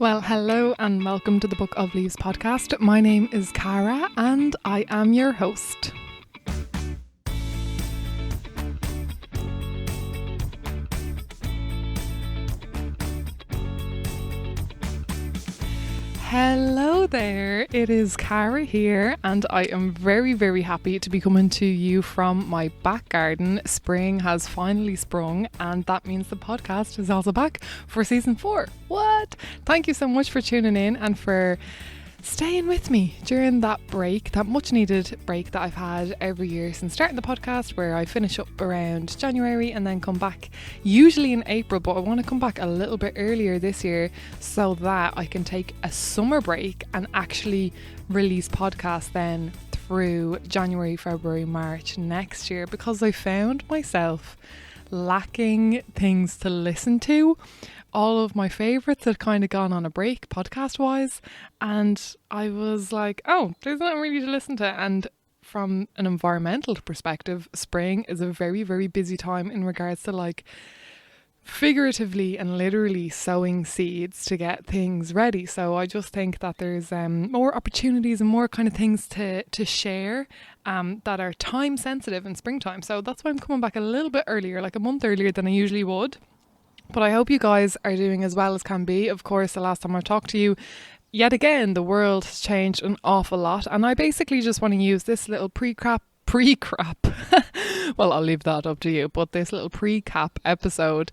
Well, hello and welcome to the Book of Leaves podcast. My name is Cara and I am your host. Hello there, it is Cara here and I am very, very happy to be coming to you from my back garden. Spring has finally sprung and that means the podcast is also back for season 4. What? Thank you so much for tuning in and for staying with me during that break, that much needed break that I've had every year since starting the podcast, where I finish up around January and then come back usually in April, but I want to come back a little bit earlier this year so that I can take a summer break and actually release podcasts then through January, February, March next year, because I found myself lacking things to listen to. All of my favourites had kind of gone on a break podcast wise, and I was like, oh, there's nothing really to listen to. And from an environmental perspective, spring is a very, very busy time in regards to like figuratively and literally sowing seeds to get things ready. So I just think that there's more opportunities and more kind of things to share that are time sensitive in springtime. So that's why I'm coming back a little bit earlier, like a month earlier than I usually would. But I hope you guys are doing as well as can be. Of course, the last time I talked to you, yet again, the world has changed an awful lot. And I basically just want to use this little pre-crap well, I'll leave that up to you, but this little pre-cap episode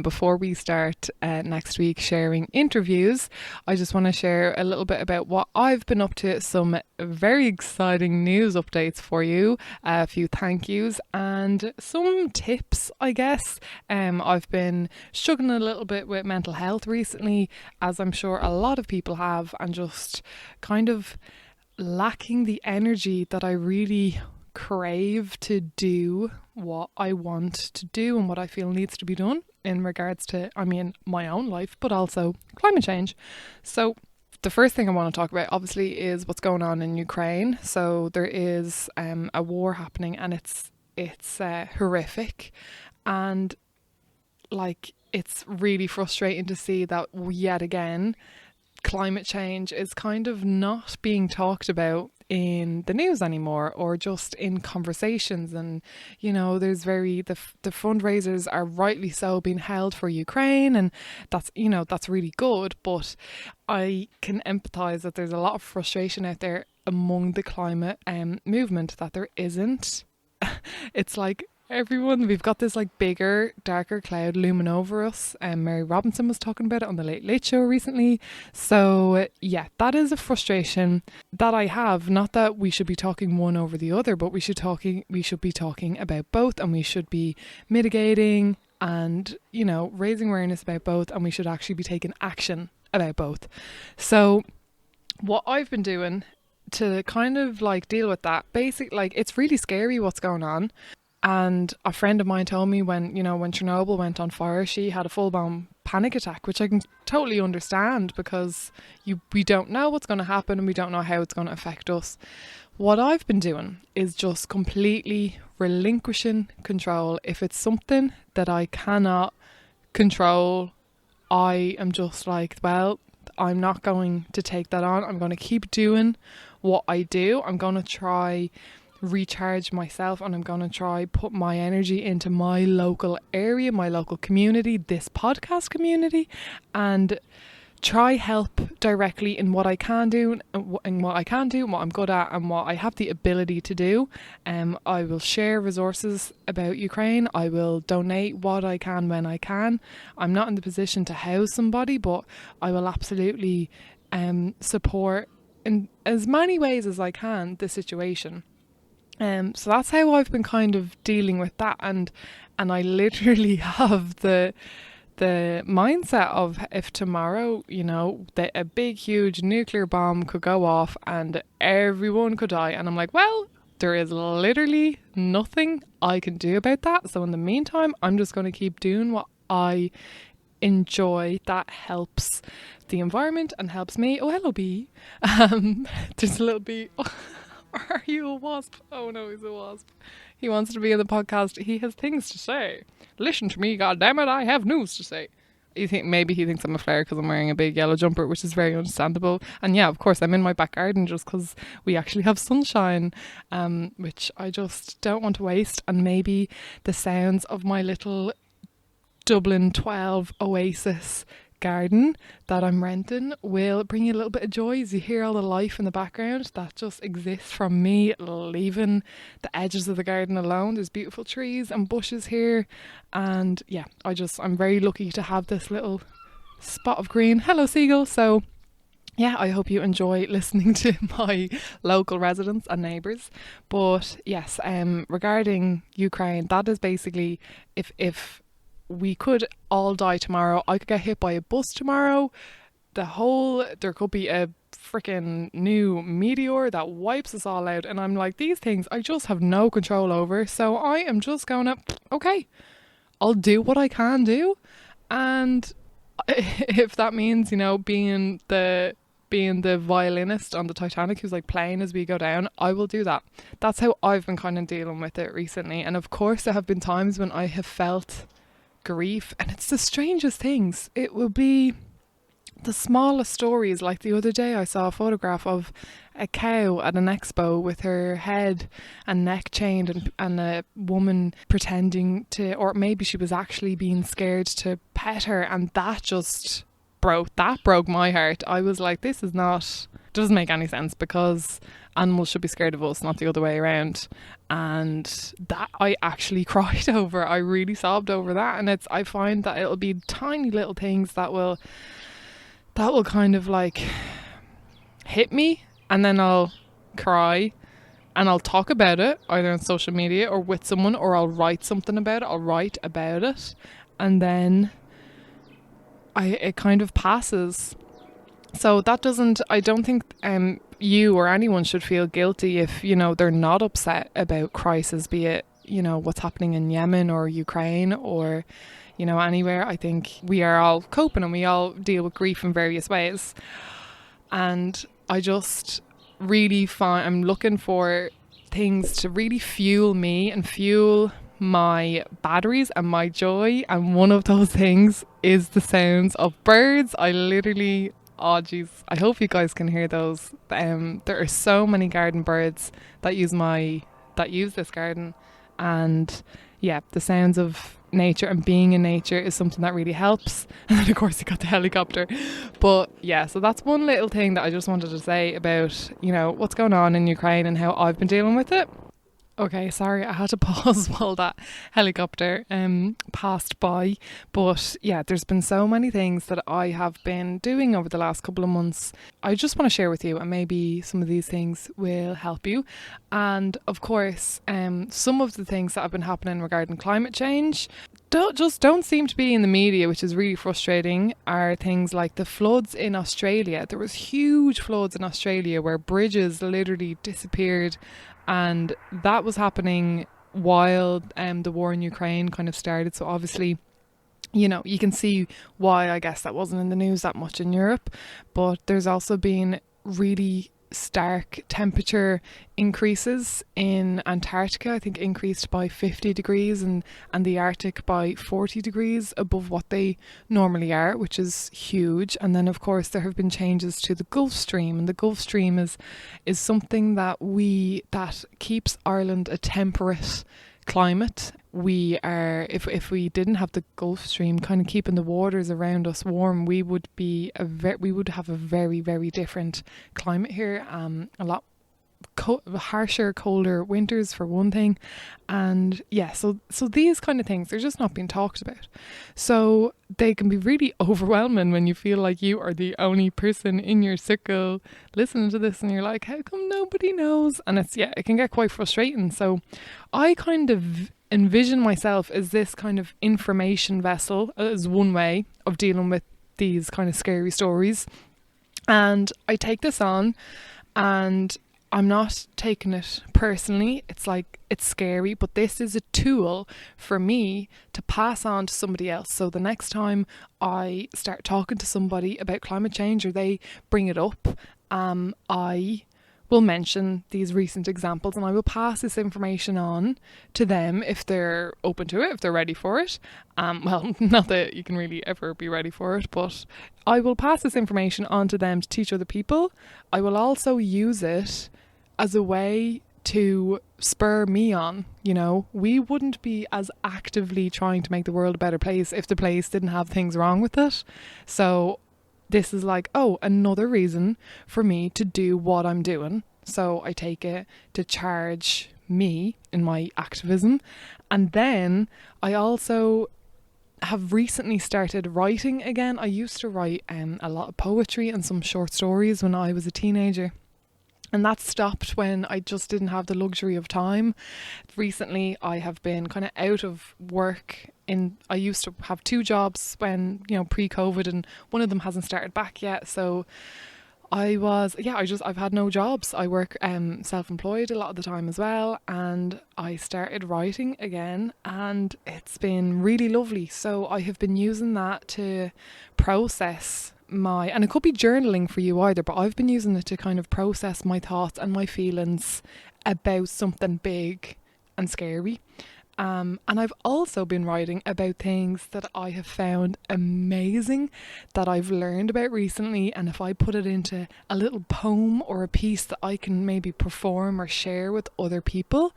before we start next week sharing interviews, I just want to share a little bit about what I've been up to, some very exciting news updates for you, a few thank yous and some tips, I guess. I've been struggling a little bit with mental health recently, as I'm sure a lot of people have, and just kind of lacking the energy that I really crave to do what I want to do and what I feel needs to be done in regards to, my own life, but also climate change. So the first thing I want to talk about obviously is what's going on in Ukraine. So there is a war happening and it's horrific, and like it's really frustrating to see that yet again climate change is kind of not being talked about in the news anymore, or just in conversations. And there's the fundraisers are rightly so being held for Ukraine, and that's really good, but I can empathize that there's a lot of frustration out there among the climate movement that there isn't. It's like we've got this like bigger, darker cloud looming over us. And Mary Robinson was talking about it on the Late Late Show recently. So yeah, that is a frustration that I have. Not that we should be talking one over the other, but we should be talking about both, and we should be mitigating and, raising awareness about both, and we should actually be taking action about both. So what I've been doing to kind of like deal with that, it's really scary what's going on. And a friend of mine told me when Chernobyl went on fire, she had a full-blown panic attack, which I can totally understand, because we don't know what's going to happen and we don't know how it's going to affect us. What I've been doing is just completely relinquishing control. If it's something that I cannot control, I am just like, well, I'm not going to take that on. I'm going to keep doing what I do. I'm going to try recharge myself, and I'm going to try put my energy into my local area, my local community, this podcast community, and try help directly in what I can do and what I'm good at and what I have the ability to do. I will share resources about Ukraine. I will donate what I can when I can. I'm not in the position to house somebody, but I will absolutely support in as many ways as I can the situation. So that's how I've been kind of dealing with that, and I literally have the mindset of, if tomorrow, a big huge nuclear bomb could go off and everyone could die, and I'm like, well, there is literally nothing I can do about that. So in the meantime, I'm just going to keep doing what I enjoy that helps the environment and helps me. Oh, hello, bee. There's a little bee. Are you a wasp? Oh no, he's a wasp. He wants to be in the podcast. He has things to say. Listen to me, goddammit, I have news to say. You think maybe he thinks I'm a flare because I'm wearing a big yellow jumper, which is very understandable. And yeah, of course, I'm in my back garden just because we actually have sunshine, which I just don't want to waste. And maybe the sounds of my little Dublin 12 oasis garden that I'm renting will bring you a little bit of joy as you hear all the life in the background that just exists from me leaving the edges of the garden alone. There's beautiful trees and bushes here, and yeah, I'm very lucky to have this little spot of green. Hello seagull. So yeah, I hope you enjoy listening to my local residents and neighbours. But yes, regarding Ukraine, that is basically if we could all die tomorrow. I could get hit by a bus tomorrow. There could be a freaking new meteor that wipes us all out. And I'm like, these things I just have no control over. So I am just going to, okay, I'll do what I can do. And if that means, being the violinist on the Titanic who's like playing as we go down, I will do that. That's how I've been kind of dealing with it recently. And of course there have been times when I have felt grief, and it's the strangest things. It will be the smallest stories. Like the other day I saw a photograph of a cow at an expo with her head and neck chained, and a woman pretending to, or maybe she was actually being scared to pet her, and that just broke my heart. I was like, this doesn't make any sense, because animals should be scared of us, not the other way around. And that I actually cried over. I really sobbed over that. And I find that it'll be tiny little things that will kind of like hit me, and then I'll cry, and I'll talk about it either on social media or with someone, or I'll write something about it. I'll write about it, and then it kind of passes. So I don't think you or anyone should feel guilty if, they're not upset about crisis, be it, what's happening in Yemen or Ukraine or, anywhere. I think we are all coping and we all deal with grief in various ways. And I just really I'm looking for things to really fuel me and fuel my batteries and my joy. And one of those things is the sounds of birds. Oh geez, I hope you guys can hear those. There are so many garden birds that use this garden, and yeah, the sounds of nature and being in nature is something that really helps. And then of course you got the helicopter. But yeah, so that's one little thing that I just wanted to say about, what's going on in Ukraine and how I've been dealing with it. Okay, sorry, I had to pause while that helicopter passed by. But yeah, there's been so many things that I have been doing over the last couple of months. I just want to share with you, and maybe some of these things will help you. And of course, some of the things that have been happening regarding climate change don't seem to be in the media, which is really frustrating, are things like the floods in Australia. There was huge floods in Australia where bridges literally disappeared. And that was happening while the war in Ukraine kind of started. So obviously, you can see why I guess that wasn't in the news that much in Europe. But there's also been really stark temperature increases in Antarctica. I think increased by 50 degrees and the Arctic by 40 degrees above what they normally are, which is huge. And then of course there have been changes to the Gulf Stream, and the Gulf Stream is something that keeps Ireland a temperate climate. We are, if we didn't have the Gulf Stream kind of keeping the waters around us warm, we would have a very, very different climate here. A lot harsher, colder winters for one thing. And yeah, so these kind of things, they're just not being talked about. So they can be really overwhelming when you feel like you are the only person in your circle listening to this, and you're like, how come nobody knows? And it can get quite frustrating. So I kind of envision myself as this kind of information vessel, as one way of dealing with these kind of scary stories. And I take this on, and I'm not taking it personally. It's like, it's scary, but this is a tool for me to pass on to somebody else. So the next time I start talking to somebody about climate change, or they bring it up, I will mention these recent examples, and I will pass this information on to them if they're open to it, if they're ready for it. Well, not that you can really ever be ready for it, but I will pass this information on to them to teach other people. I will also use it as a way to spur me on. You know, we wouldn't be as actively trying to make the world a better place if the place didn't have things wrong with it. So this is like, oh, another reason for me to do what I'm doing. So I take it to charge me in my activism. And then I also have recently started writing again. I used to write a lot of poetry and some short stories when I was a teenager. And that stopped when I just didn't have the luxury of time. Recently, I have been kind of out of work. I used to have 2 jobs when, pre-COVID, and one of them hasn't started back yet. So I've had no jobs. I work self-employed a lot of the time as well. And I started writing again, and it's been really lovely. So I have been using that to process and it could be journaling for you either, but I've been using it to kind of process my thoughts and my feelings about something big and scary. And I've also been writing about things that I have found amazing, that I've learned about recently. And if I put it into a little poem or a piece that I can maybe perform or share with other people,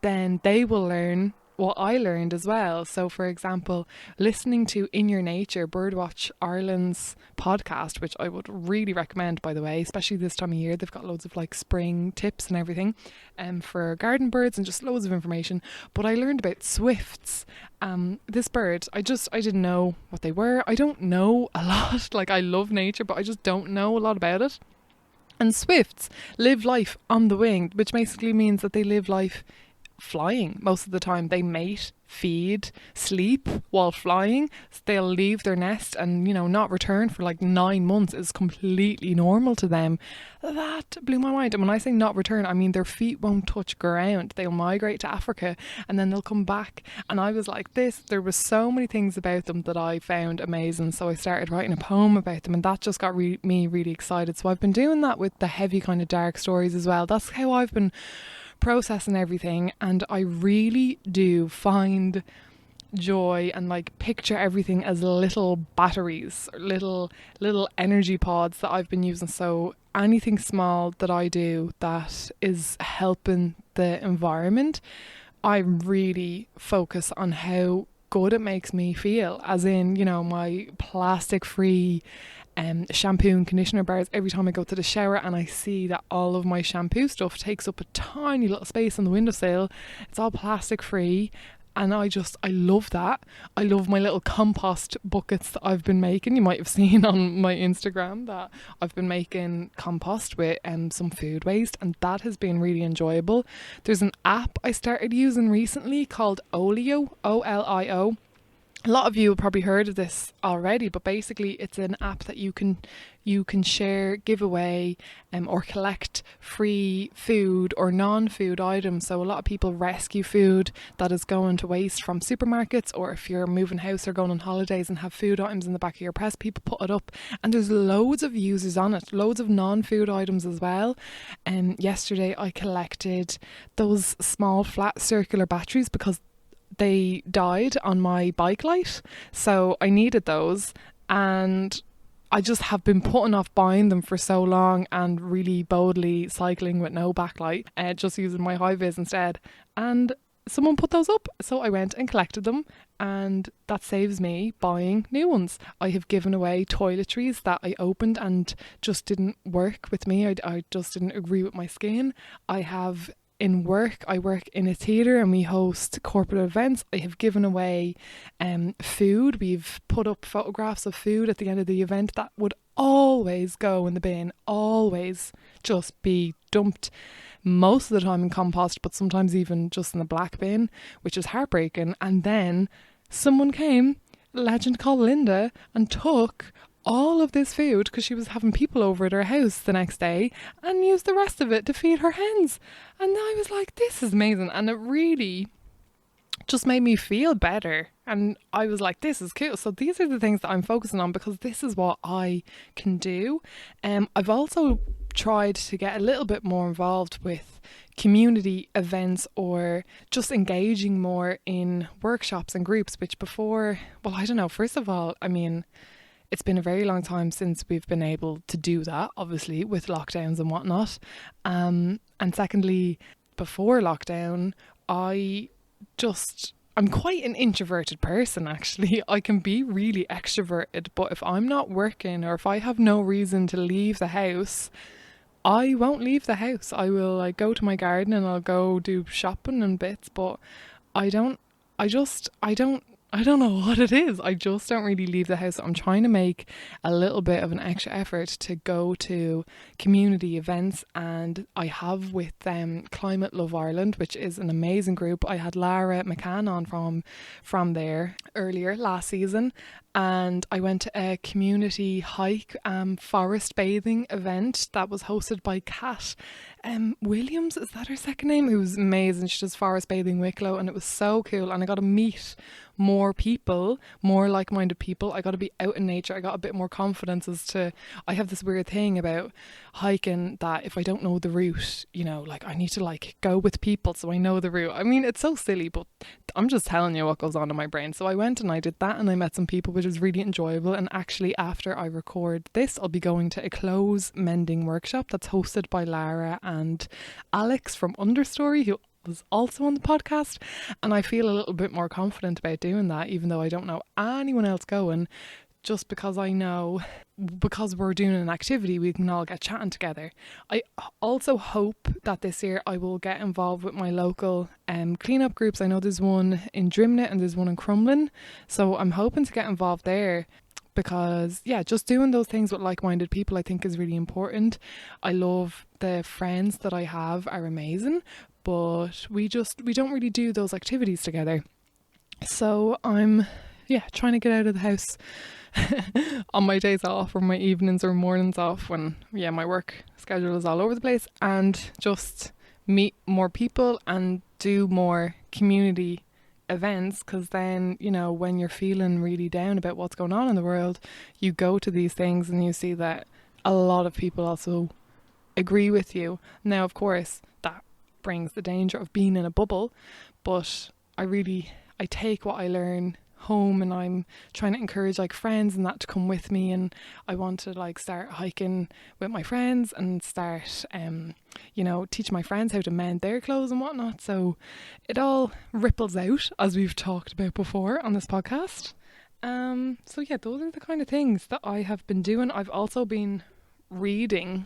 then they will learn what I learned as well. So for example, listening to In Your Nature, Birdwatch Ireland's podcast, which I would really recommend, by the way, especially this time of year. They've got loads of like spring tips and everything for garden birds and just loads of information. But I learned about swifts. This bird, I didn't know what they were. I don't know a lot. Like, I love nature, but I just don't know a lot about it. And swifts live life on the wing, which basically means that they live life flying most of the time. They mate, feed, sleep while flying. So they'll leave their nest and not return for like 9 months is completely normal to them. That blew my mind. And when I say not return, I mean their feet won't touch ground. They'll migrate to Africa and then they'll come back. And I was like, there was so many things about them that I found amazing. So I started writing a poem about them, and that just got me really excited. So I've been doing that with the heavy kind of dark stories as well. That's how I've been processing everything, and I really do find joy and like picture everything as little batteries, or little energy pods that I've been using. So anything small that I do that is helping the environment, I really focus on how good it makes me feel, as in my plastic free shampoo and conditioner bars. Every time I go to the shower and I see that all of my shampoo stuff takes up a tiny little space on the windowsill, it's all plastic free, and I love that. I love my little compost buckets that I've been making. You might have seen on my Instagram that I've been making compost with some food waste, and that has been really enjoyable. There's an app I started using recently called Olio, Olio. A lot of you have probably heard of this already, but basically it's an app that you can share, give away, or collect free food or non-food items. So a lot of people rescue food that is going to waste from supermarkets, or if you're moving house or going on holidays and have food items in the back of your press, people put it up, and there's loads of users on it, loads of non-food items as well. Yesterday I collected those small flat circular batteries because they died on my bike light, so I needed those, and I just have been putting off buying them for so long and really boldly cycling with no backlight, just using my high vis instead. And someone put those up, so I went and collected them, and that saves me buying new ones. I have given away toiletries that I opened and just didn't work with me. I just didn't agree with my skin. I work in a theatre and we host corporate events. I have given away food. We've put up photographs of food at the end of the event that would always go in the bin, always just be dumped, most of the time in compost, but sometimes even just in the black bin, which is heartbreaking. And then someone came, a legend called Linda, and took all of this food, because she was having people over at her house the next day, and used the rest of it to feed her hens. And I was like, this is amazing. And it really just made me feel better. And I was like, this is cool. So these are the things that I'm focusing on, because this is what I can do. I've also tried to get a little bit more involved with community events or just engaging more in workshops and groups, which before, well, I don't know, first of all, I mean, it's been a very long time since we've been able to do that, obviously, with lockdowns and whatnot. And secondly, before lockdown, I'm quite an introverted person, actually. I can be really extroverted, but if I'm not working or if I have no reason to leave the house, I won't leave the house. I will like go to my garden and I'll go do shopping and bits, but I don't, I don't know what it is. I just don't really leave the house. I'm trying to make a little bit of an extra effort to go to community events, and I have with Climate Love Ireland, which is an amazing group. I had Lara McCann on from there earlier last season, and I went to a community hike forest bathing event that was hosted by Kat Williams, is that her second name? It was amazing. She does forest bathing Wicklow, and it was so cool, and I got to meet more people, more like-minded people. I got to be out in nature. I got a bit more confidence I have this weird thing about hiking that if I don't know the route, you know, like I need to like go with people so I know the route. I mean, it's so silly, but I'm just telling you what goes on in my brain. So I went and I did that, and I met some people, which was really enjoyable. And actually, after I record this, I'll be going to a clothes mending workshop that's hosted by Lara and Alex from Understory, who was also on the podcast, and I feel a little bit more confident about doing that, even though I don't know anyone else going, just because I know, because we're doing an activity, we can all get chatting together. I also hope that this year I will get involved with my local cleanup groups. I know there's one in Drimnagh and there's one in Crumlin, so I'm hoping to get involved there, because yeah, just doing those things with like-minded people I think is really important. I love the friends that I have, are amazing, but we don't really do those activities together. So I'm trying to get out of the house on my days off or my evenings or mornings off when my work schedule is all over the place, and just meet more people and do more community events, because then, you know, when you're feeling really down about what's going on in the world, you go to these things and you see that a lot of people also agree with you. Now, of course, that brings the danger of being in a bubble, but I take what I learn home, and I'm trying to encourage like friends and that to come with me, and I want to like start hiking with my friends and start teach my friends how to mend their clothes and whatnot. So it all ripples out, as we've talked about before on this podcast. So yeah, those are the kind of things that I have been doing. I've also been reading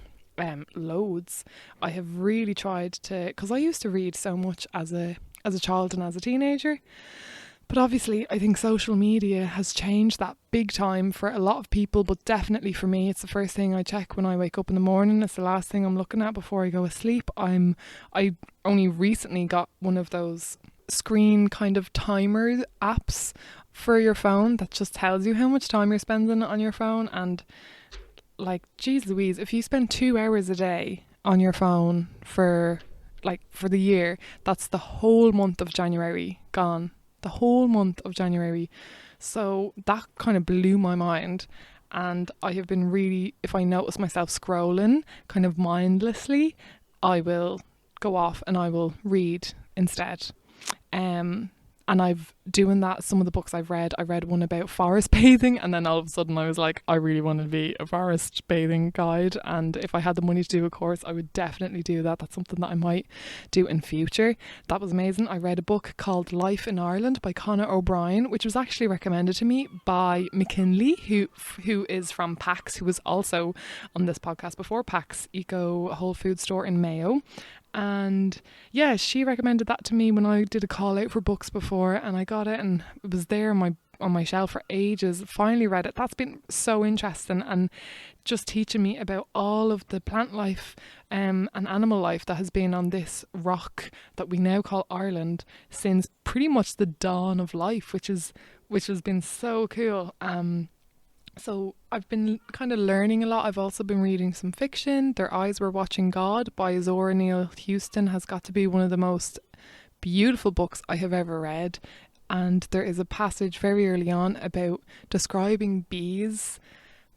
loads. I have really tried to, because I used to read so much as a child and as a teenager, but obviously I think social media has changed that big time for a lot of people, but definitely for me, it's the first thing I check when I wake up in the morning. It's the last thing I'm looking at before I go to sleep. I only recently got one of those screen kind of timer apps for your phone that just tells you how much time you're spending on your phone, and like, geez Louise, if you spend 2 hours a day on your phone for the year, that's the whole month of January gone. The whole month of January. So that kind of blew my mind, and I have been really, if I notice myself scrolling kind of mindlessly, I will go off and I will read instead. And I've doing that. Some of the books I read one about forest bathing, and then all of a sudden I was like, I really want to be a forest bathing guide, and if I had the money to do a course, I would definitely do that. That's something that I might do in future. That was amazing. I read a book called Life in Ireland by Conor O'Brien, which was actually recommended to me by McKinley, who is from PAX, who was also on this podcast before, PAX Eco Whole Food Store in Mayo. And yeah, she recommended that to me when I did a call out for books before, and I got it, and it was there on my shelf for ages. Finally read it. That's been so interesting, and just teaching me about all of the plant life and animal life that has been on this rock that we now call Ireland since pretty much the dawn of life, which has been so cool. So I've been kind of learning a lot. I've also been reading some fiction. Their Eyes Were Watching God by Zora Neale Hurston has got to be one of the most beautiful books I have ever read. And there is a passage very early on about describing bees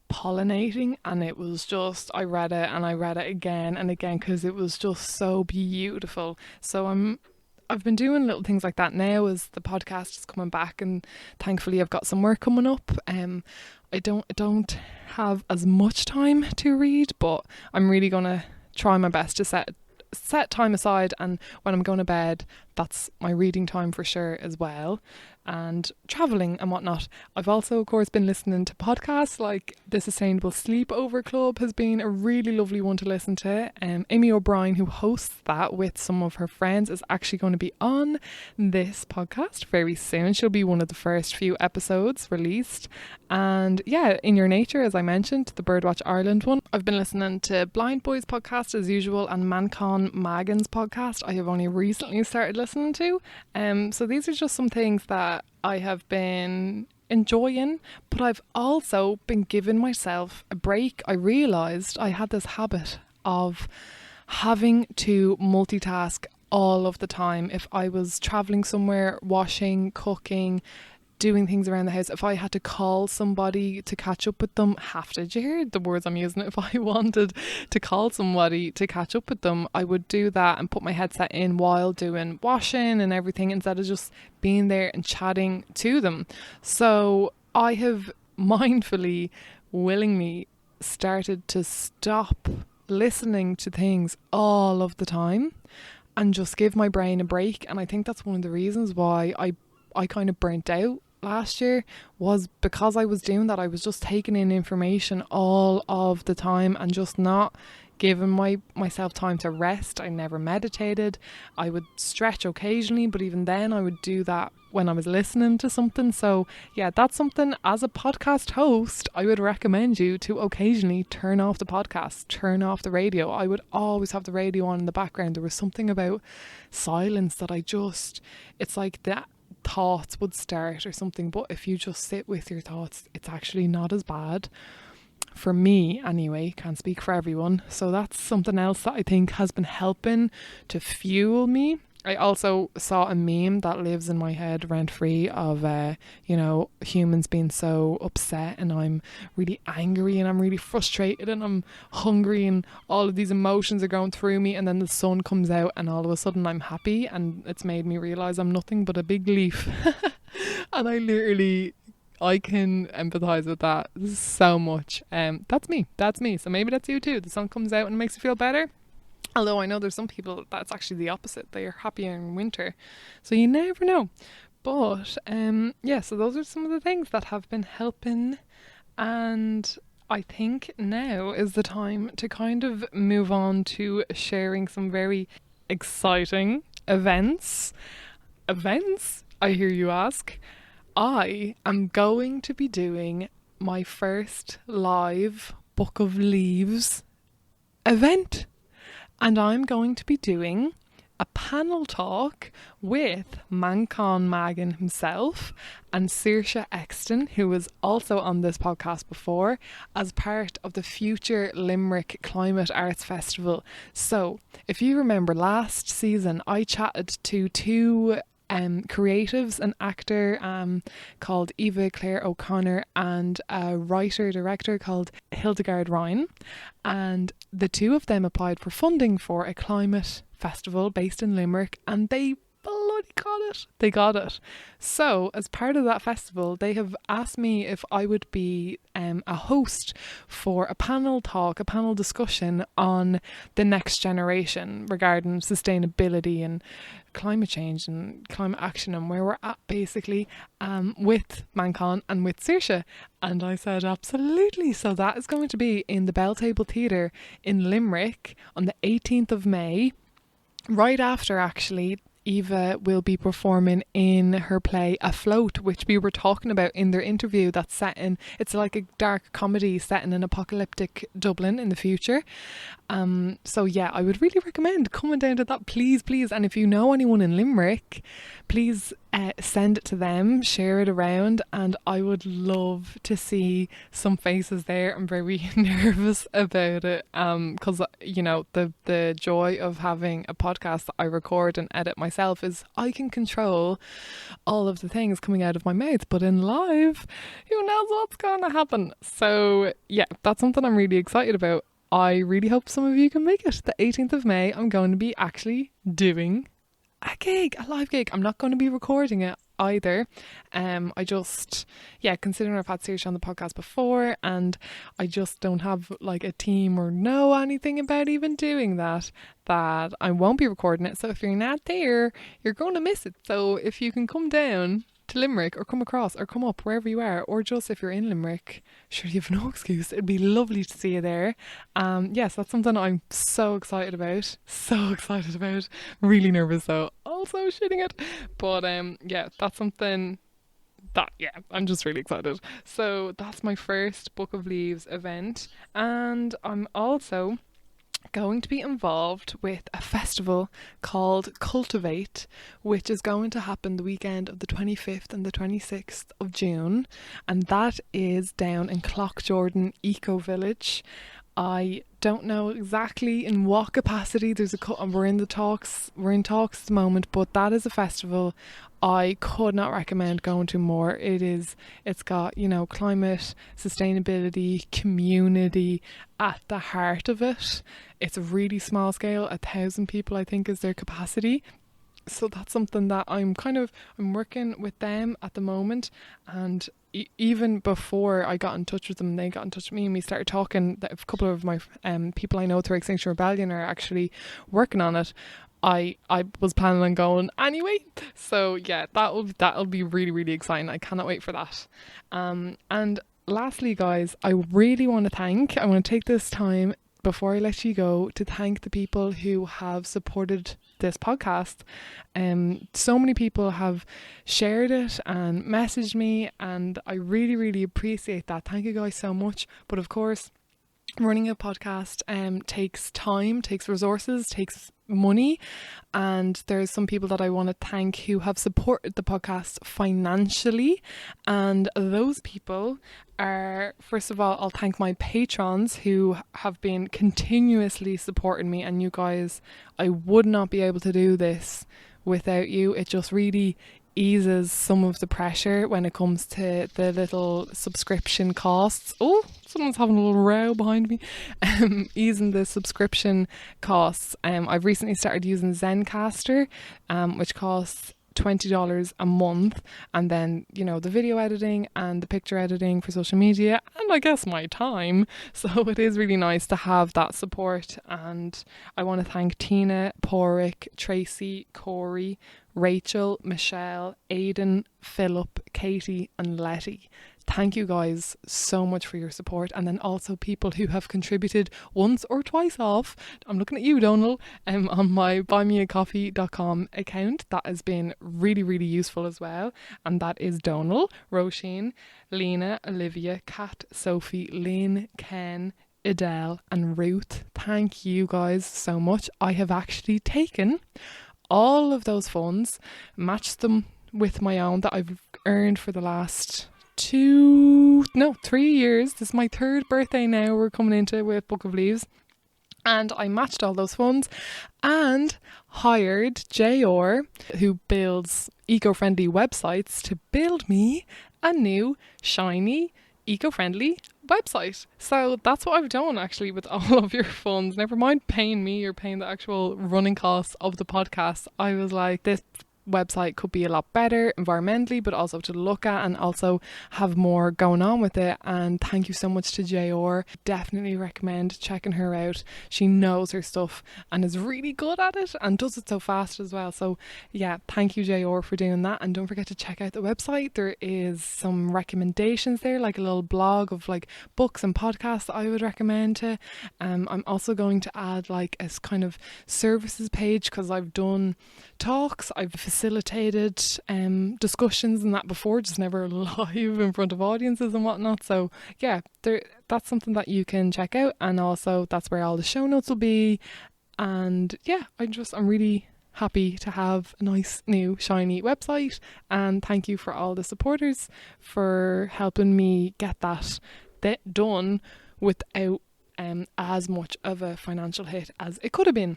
pollinating, and it was just, I read it and I read it again and again because it was just so beautiful. So I've been doing little things like that now as the podcast is coming back, and thankfully I've got some work coming up. I don't have as much time to read, but I'm really gonna try my best to set time aside, and when I'm going to bed, that's my reading time for sure as well, and travelling and whatnot. I've also of course been listening to podcasts like the Sustainable Sleepover Club has been a really lovely one to listen to. Amy O'Brien, who hosts that with some of her friends, is actually going to be on this podcast very soon. She'll be one of the first few episodes released. And yeah, In Your Nature, as I mentioned, the Birdwatch Ireland one. I've been listening to Blind Boys podcast as usual, and Mancon Magan's podcast I have only recently started listening to. So these are just some things that I have been enjoying, but I've also been giving myself a break. I realised I had this habit of having to multitask all of the time. If I was travelling somewhere, washing, cooking, doing things around the house, if I had to call somebody to catch up with them, did you hear the words I'm using? If I wanted to call somebody to catch up with them, I would do that and put my headset in while doing washing and everything, instead of just being there and chatting to them. So I have mindfully, willingly started to stop listening to things all of the time and just give my brain a break. And I think that's one of the reasons why I kind of burnt out last year, was because I was doing that. I was just taking in information all of the time and just not giving myself time to rest. I never meditated. I would stretch occasionally, but even then I would do that when I was listening to something. So yeah, that's something as a podcast host I would recommend you to occasionally turn off the podcast, turn off the radio. I would always have the radio on in the background. There was something about silence that it's like that thoughts would start or something, but if you just sit with your thoughts, it's actually not as bad. For me anyway, can't speak for everyone. So that's something else that I think has been helping to fuel me. I also saw a meme that lives in my head rent free of humans being so upset, and I'm really angry and I'm really frustrated and I'm hungry and all of these emotions are going through me, and then the sun comes out and all of a sudden I'm happy, and it's made me realise I'm nothing but a big leaf. And I can empathise with that so much. That's me. So maybe that's you too. The sun comes out and it makes you feel better. Although I know there's some people that's actually the opposite. They are happier in winter. So you never know. But so those are some of the things that have been helping. And I think now is the time to kind of move on to sharing some very exciting events. Events, I hear you ask. I am going to be doing my first live Book of Leaves event. And I'm going to be doing a panel talk with Mancon Magan himself and Saoirse Exton, who was also on this podcast before, as part of the Future Limerick Climate Arts Festival. So if you remember last season, I chatted to two creatives, an actor called Eva Claire O'Connor and a writer-director called Hildegard Ryan, and the two of them applied for funding for a climate festival based in Limerick, and they bloody got it. They got it. So as part of that festival, they have asked me if I would be a host for a panel talk, a panel discussion on the next generation regarding sustainability and climate change and climate action and where we're at basically, with Mancon and with Saoirse. And I said absolutely. So that is going to be in the Bell Table Theatre in Limerick on the 18th of May. Right after, actually, Eva will be performing in her play Afloat, which we were talking about in their interview. It's like a dark comedy set in an apocalyptic Dublin in the future. So yeah, I would really recommend coming down to that, please. And if you know anyone in Limerick, please send it to them, share it around, and I would love to see some faces there. I'm very nervous about it, because the joy of having a podcast that I record and edit myself myself is I can control all of the things coming out of my mouth, but in live, who knows what's going to happen? So yeah, that's something I'm really excited about. I really hope some of you can make it. The 18th of May, I'm going to be actually doing a live gig. I'm not going to be recording it either. I just, considering I've had Saoirse on the podcast before and I just don't have like a team or know anything about even doing that I won't be recording it. So if you're not there, you're going to miss it. So if you can come down to Limerick or come across or come up wherever you are, or just if you're in Limerick, sure, you have no excuse. It'd be lovely to see you there. Yes, that's something I'm so excited about. Really nervous though. Also shitting it. But that's something that, I'm just really excited. So that's my first Book of Leaves event. And I'm also going to be involved with a festival called Cultivate, which is going to happen the weekend of the 25th and the 26th of June, and that is down in Clough-Jordan Eco Village. I don't know exactly in what capacity. We're in talks at the moment, but that is a festival I could not recommend going to more. It's got, climate, sustainability, community at the heart of it. It's a really small scale, 1,000 people I think is their capacity. So that's something that I'm working with them at the moment, and even before I got in touch with them, they got in touch with me and we started talking. A couple of my people I know through Extinction Rebellion are actually working on it. I was planning on going anyway, so yeah, that'll be really, really exciting. I cannot wait for that. And lastly, guys, I really want to take this time before I let you go to thank the people who have supported this podcast. So many people have shared it and messaged me, and I really, really appreciate that. Thank you guys so much. But of course, running a podcast takes time, takes resources, takes money, and there's some people that I want to thank who have supported the podcast financially, and those people are, first of all, I'll thank my patrons who have been continuously supporting me, and you guys, I would not be able to do this without you. It just really eases some of the pressure when it comes to the little subscription costs. Oh, someone's having a little row behind me. Easing the subscription costs. I've recently started using Zencaster, which costs $20 a month, and then the video editing and the picture editing for social media, and I guess my time. So it is really nice to have that support, and I want to thank Tina, Porrick, Tracy, Corey, Rachel, Michelle, Aidan, Philip, Katie and Letty. Thank you guys so much for your support, and then also people who have contributed once or twice off. I'm looking at you, Donal, on my buymeacoffee.com account. That has been really, really useful as well, and that is Donal, Roisin, Lena, Olivia, Kat, Sophie, Lynn, Ken, Adele and Ruth. Thank you guys so much. I have actually taken all of those funds, matched them with my own that I've earned for the last 3 years. This is my 3rd birthday now we're coming into with Book of Leaves, and I matched all those funds and hired JR, who builds eco-friendly websites, to build me a new shiny eco-friendly website. So that's what I've done actually with all of your funds. Never mind paying me or paying the actual running costs of the podcast. I was like, this website could be a lot better environmentally, but also to look at and also have more going on with it. And thank you so much to JR. Definitely recommend checking her out. She knows her stuff and is really good at it and does it so fast as well. So yeah, thank you JR for doing that. And don't forget to check out the website. There is some recommendations there, like a little blog of like books and podcasts that I would recommend to. I'm also going to add like a kind of services page, because I've done talks, I've facilitated discussions and that before, just never live in front of audiences and whatnot. So yeah, that's something that you can check out, and also that's where all the show notes will be. And yeah, I'm really happy to have a nice new shiny website, and thank you for all the supporters for helping me get that done without as much of a financial hit as it could have been.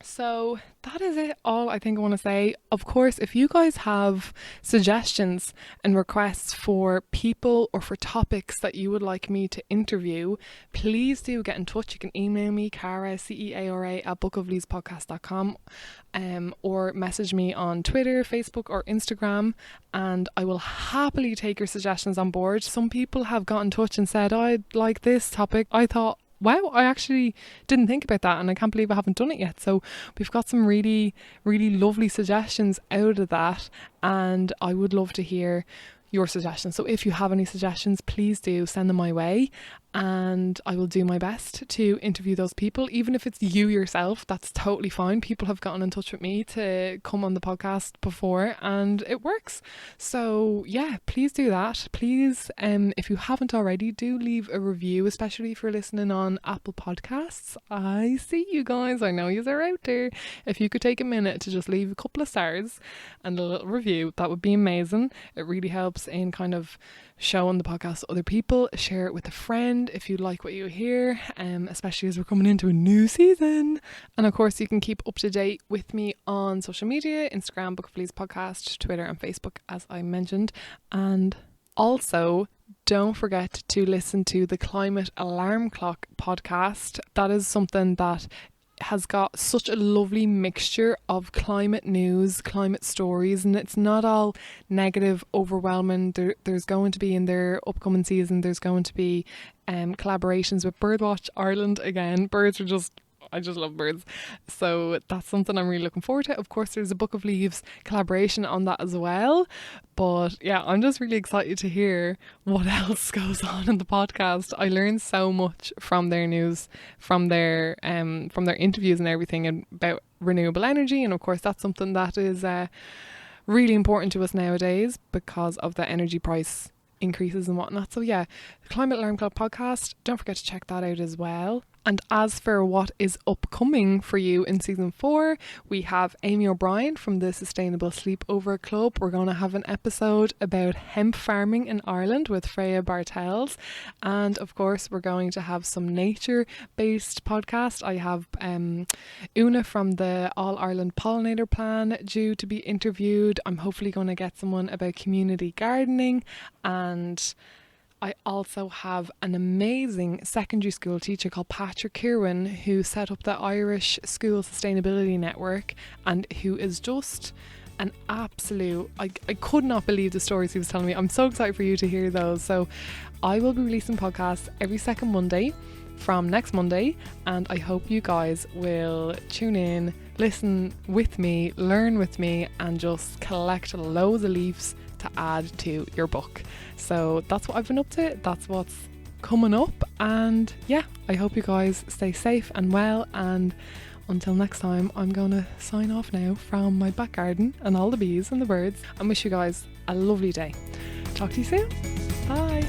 So that is it all I think I want to say. Of course, if you guys have suggestions and requests for people or for topics that you would like me to interview, please do get in touch. You can email me, Cara, CEARA @bookofleaspodcast.com, or message me on Twitter, Facebook or Instagram, and I will happily take your suggestions on board. Some people have got in touch and said, I'd like this topic. I thought, wow, I actually didn't think about that and I can't believe I haven't done it yet. So we've got some really, really lovely suggestions out of that, and I would love to hear your suggestions. So if you have any suggestions, please do send them my way, and I will do my best to interview those people. Even if it's you yourself, that's totally fine. People have gotten in touch with me to come on the podcast before and it works. So yeah, please do that. Please, if you haven't already, do leave a review, especially if you're listening on Apple Podcasts. I see you guys, I know you are out there. If you could take a minute to just leave a couple of stars and a little review, that would be amazing. It really helps in kind of showing the podcast to other people. Share it with a friend if you like what you hear, especially as we're coming into a new season. And of course, you can keep up to date with me on social media: Instagram, Book of Leaves Podcast, Twitter and Facebook, as I mentioned. And also, don't forget to listen to the Climate Alarm Clock podcast. That is something that has got such a lovely mixture of climate news, climate stories, and it's not all negative, overwhelming. There's going to be, in their upcoming season, there's going to be collaborations with Birdwatch Ireland. Again, birds are just, I just love birds. So that's something I'm really looking forward to. Of course, there's a Book of Leaves collaboration on that as well. But yeah, I'm just really excited to hear what else goes on in the podcast. I learned so much from their news, from their interviews and everything about renewable energy. And of course, that's something that is really important to us nowadays because of the energy price increases and whatnot. So yeah, the Climate Alarm Club podcast, don't forget to check that out as well. And as for what is upcoming for you in season 4, we have Amy O'Brien from the Sustainable Sleepover Club. We're going to have an episode about hemp farming in Ireland with Freya Bartels. And of course, we're going to have some nature-based podcast. I have Una from the All Ireland Pollinator Plan due to be interviewed. I'm hopefully going to get someone about community gardening, and I also have an amazing secondary school teacher called Patrick Kirwan, who set up the Irish School Sustainability Network and who is just an absolute, I could not believe the stories he was telling me. I'm so excited for you to hear those. So I will be releasing podcasts every second Monday from next Monday, and I hope you guys will tune in, listen with me, learn with me, and just collect loads of leaves to add to your book. So that's what I've been up to, that's what's coming up, and yeah, I hope you guys stay safe and well, and until next time, I'm gonna sign off now from my back garden and all the bees and the birds, and wish you guys a lovely day. Talk to you soon. Bye.